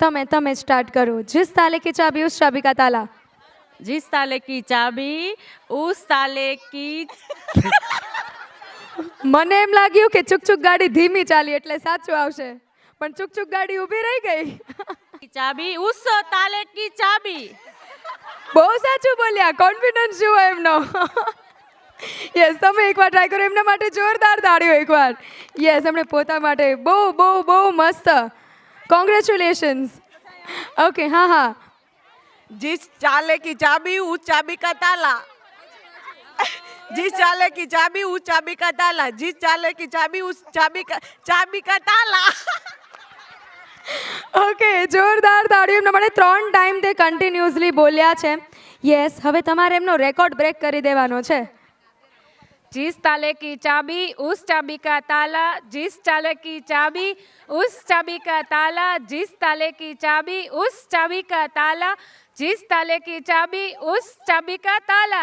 તમે સ્ટાર્ટ કરો. जिस ताले की चाबी उस चाबी का ताला. जिस ताले की चाबी उस ताले की મને એમ લાગ્યું કે ચુક ગાડી ધીમી ચાલી એટલે સાચું આવશે, પણ ચુક ગાડી ઊભી રહી ગઈ. चाबी उस ताले की चाबी. બહુ સાચું બોલ્યા, કોન્ફિડન્સ જુઓ એમનો. યસ, તમે એકવાર ટ્રાય કરો. એમના માટે જોરદાર તાળીઓ એકવાર. યસ, એમણે પોતા માટે બહુ બહુ બહુ મસ્ત. કોંગ્રેચ્યુલેશન્સ. ઓકે, હા. जिस चाले की चाबी उस चाबी का ताला. जिस चाले की चाबी उस चाबी का ताला. जिस चाले की चाबी उस चाबी का ताला. ઓકે, જોરદાર તાળીઓ એમના માટે. 3 ટાઈમ તે કન્ટિન્યુઅસલી બોલ્યા છે. યસ, હવે તમારે એમનો રેકોર્ડ બ્રેક કરી દેવાનો છે. जिस ताले की चाबी उस चाबी का ताला. जिस ताले की चाबी उस चाबी का ताला. जिस ताले की चाबी उस चाबी का ताला. जिस ताले की चाबी उस चाबी का ताला.